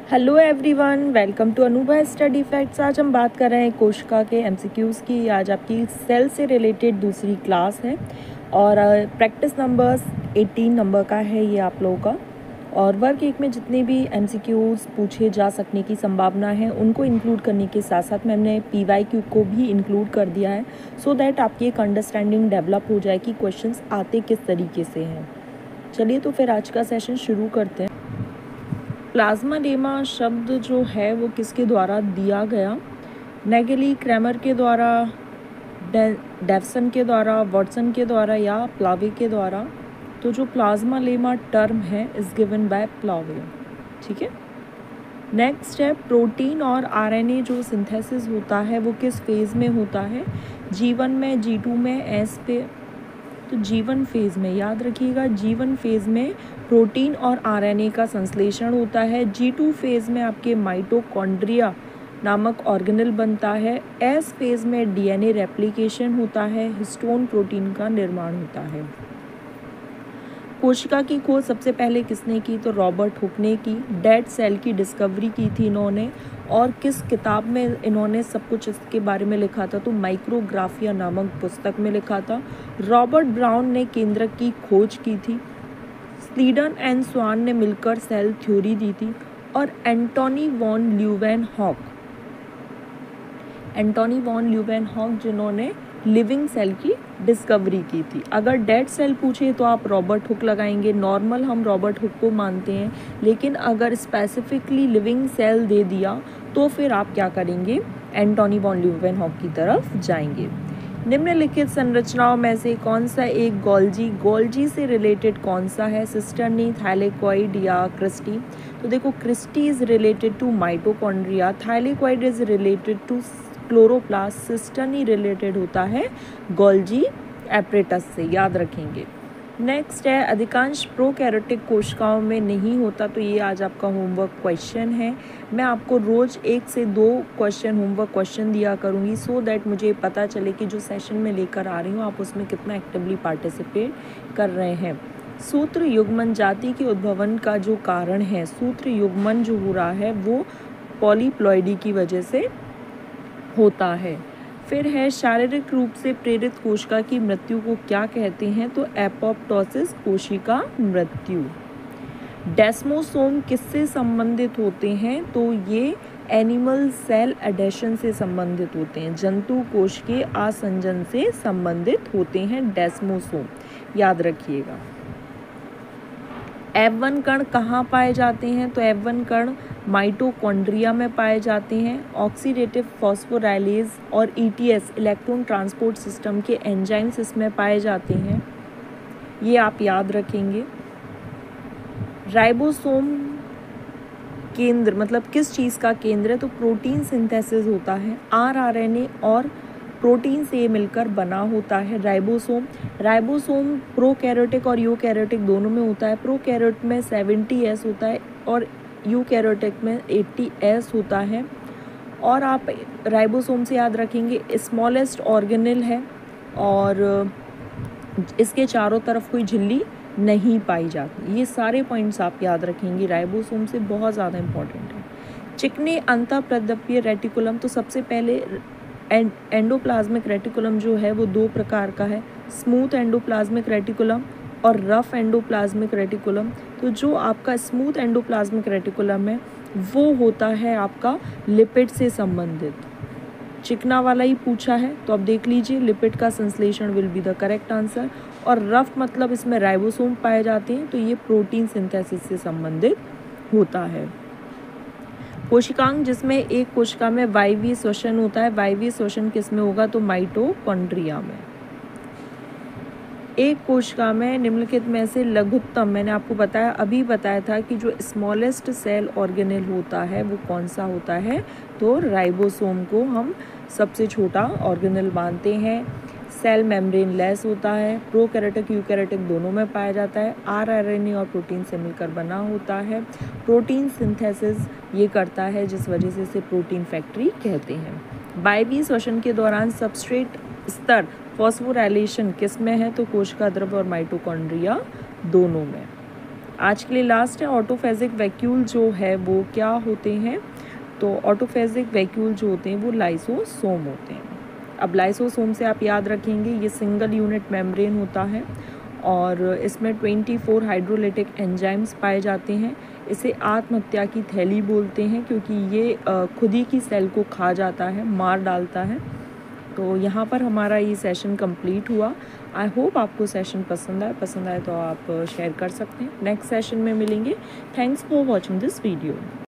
Hello everyone, welcome to अनुभव study facts. आज हम बात कर रहे हैं कोशिका के एमसीक्यूज़ की। आज आपकी सेल से रिलेटेड दूसरी क्लास है और प्रैक्टिस नंबर्स 18 नंबर का है ये आप लोगों का। और वर्क एक में जितने भी एमसीक्यूज़ पूछे जा सकने की संभावना है उनको इंक्लूड करने के साथ साथ में हमने पीवाईक्यू को भी इंक्लूड कर दिया है, सो दैट आपकी एक अंडरस्टैंडिंग डेवलप हो जाए कि क्वेश्चंस आते किस तरीके से हैं। चलिए तो फिर आज का सेशन शुरू करते हैं। प्लाज्माडेमा शब्द जो है वो किसके द्वारा दिया गया? नेगेली, क्रैमर के द्वारा, डेवसन के द्वारा, वॉटसन के द्वारा या प्लावे के द्वारा? तो जो प्लाज्मालेमा टर्म है इज गिवन बाय प्लावे। ठीक है। नेक्स्ट है प्रोटीन और आरएनए जो सिंथेसिस होता है वो किस फेज़ में होता है? G1 में, G2 में, S पे? तो G1 फेज़ में, याद रखिएगा G1 फेज़ में प्रोटीन और आरएनए का संश्लेषण होता है। G2 फेज़ में आपके माइटोकॉन्ड्रिया नामक ऑर्गेनेल बनता है। S फेज़ में डीएनए रेप्लिकेशन होता है, हिस्टोन प्रोटीन का निर्माण होता है। कोशिका की खोज सबसे पहले किसने की? तो रॉबर्ट हुक ने की। डेड सेल की डिस्कवरी की थी इन्होंने, और किस किताब में इन्होंने सब कुछ इसके बारे में लिखा था? तो माइक्रोग्राफिया नामक पुस्तक में लिखा था। रॉबर्ट ब्राउन ने केंद्रक की खोज की थी। स्लीडन एंड स्वान ने मिलकर सेल थ्योरी दी थी। और एंटोनी वॉन ल्यूवेनहॉक जिन्होंने लिविंग सेल की डिस्कवरी की थी। अगर डेड सेल पूछे तो आप रॉबर्ट हुक लगाएंगे, नॉर्मल हम रॉबर्ट हुक को मानते हैं, लेकिन अगर स्पेसिफिकली लिविंग सेल दे दिया तो फिर आप क्या करेंगे? एंटोनी वॉन ल्यूवेनहॉक की तरफ जाएंगे। निम्नलिखित संरचनाओं में से कौन सा एक गोल्जी से रिलेटेड कौन सा है? सिस्टर्नी, थाइलेकॉइड या क्रिस्टी? तो देखो, cristae is related to mitochondria, thylakoid is related to chloroplast, cisternae related होता है गोल्जी एपरेटस से, याद रखेंगे। नेक्स्ट है अधिकांश प्रोकैरियोटिक कोशिकाओं में नहीं होता, तो ये आज आपका होमवर्क क्वेश्चन है। मैं आपको रोज़ 1 से 2 क्वेश्चन होमवर्क क्वेश्चन दिया करूँगी, सो दैट मुझे पता चले कि जो सेशन में लेकर आ रही हूँ आप उसमें कितना एक्टिवली पार्टिसिपेट कर रहे हैं। सूत्र युग्मन जाति के उद्भवन का जो कारण है, सूत्र युग्मन जो हो रहा है वो पॉलीप्लॉइडी की वजह से होता है। फिर है शारीरिक रूप से प्रेरित कोशिका की मृत्यु को क्या कहते हैं? तो एपोप्टोसिस, कोशिका मृत्यु। डेस्मोसोम किससे संबंधित होते हैं? तो ये एनिमल सेल एडेशन से संबंधित होते हैं, जंतु कोश के आसंजन से संबंधित होते हैं डेस्मोसोम, याद रखिएगा। F1 कण कहाँ पाए जाते हैं? तो F1 कण माइटोकॉन्ड्रिया में पाए जाते हैं। ऑक्सीडेटिव फॉस्फोराइलेज और ETS इलेक्ट्रॉन ट्रांसपोर्ट सिस्टम के एंजाइम्स इसमें पाए जाते हैं, ये आप याद रखेंगे। राइबोसोम केंद्र मतलब किस चीज़ का केंद्र है? तो प्रोटीन सिंथेसिस होता है, rRNA और प्रोटीन से मिलकर बना होता है राइबोसोम प्रोकैरियोटिक और यूकैरियोटिक दोनों में होता है। प्रोकैरियोट में 70S होता है और यूकैरियोटिक में 80S होता है। और आप राइबोसोम से याद रखेंगे स्मॉलेस्ट ऑर्गेनेल है और इसके चारों तरफ कोई झिल्ली नहीं पाई जाती। ये सारे पॉइंट्स आप याद रखेंगे, राइबोसोम से बहुत ज़्यादा इंपॉर्टेंट है। चिकने अंतःप्रद्रव्य रेटिकुलम, तो सबसे पहले एंडोप्लाज्मिक रेटिकुलम जो है वो 2 प्रकार का है, स्मूथ एंडोप्लाज्मिक रेटिकुलम और रफ एंडोप्लाज्मिक रेटिकुलम। तो जो आपका स्मूथ एंडोप्लाज्मिक रेटिकुलम है वो होता है आपका लिपिड से संबंधित। चिकना वाला ही पूछा है तो अब देख लीजिए, लिपिड का संश्लेषण will be the correct answer. और रफ मतलब इसमें राइबोसोम पाए जाते हैं, तो ये प्रोटीन सिंथेसिस से संबंधित होता है। कोशिकांग जिसमें एक कोशिका में वायवीय श्वसन होता है, वायवीय श्वसन किस में होगा? तो माइटोकॉन्ड्रिया में। एक कोशिका में निम्नलिखित में से लघुत्तम, मैंने आपको अभी बताया था कि जो स्मॉलेस्ट सेल ऑर्गेनेल होता है वो कौन सा होता है? तो राइबोसोम को हम सबसे छोटा ऑर्गेनेल मानते हैं। सेल मेम्ब्रेन लेस होता है, प्रोकैरियोटिक यूकैरियोटिक दोनों में पाया जाता है। rRNA और प्रोटीन से मिलकर बना होता है। प्रोटीन सिंथेसिस ये करता है जिस वजह से इसे प्रोटीन फैक्ट्री कहते हैं। वायवीय श्वसन के दौरान सबस्ट्रेट स्तर फॉस्फोराइलेशन किस में है? तो कोशिका द्रव्य और माइटोकॉन्ड्रिया दोनों में। आज के लिए लास्ट है, ऑटोफेजिक वैक्यूल जो है वो क्या होते हैं। तो ऑटोफेजिक वैक्यूल जो होते हैं वो लाइसोसोम होते हैं। अब लाइसोसोम से आप याद रखेंगे ये सिंगल यूनिट मेम्ब्रेन होता है और इसमें 24 हाइड्रोलिटिक एंजाइम्स पाए जाते हैं। इसे आत्महत्या की थैली बोलते हैं क्योंकि ये खुद ही की सेल को खा जाता है, मार डालता है। तो यहाँ पर हमारा ये सेशन कंप्लीट हुआ। आई होप आपको सेशन पसंद आए तो आप शेयर कर सकते हैं। नेक्स्ट सेशन में मिलेंगे। Thanks for watching this video.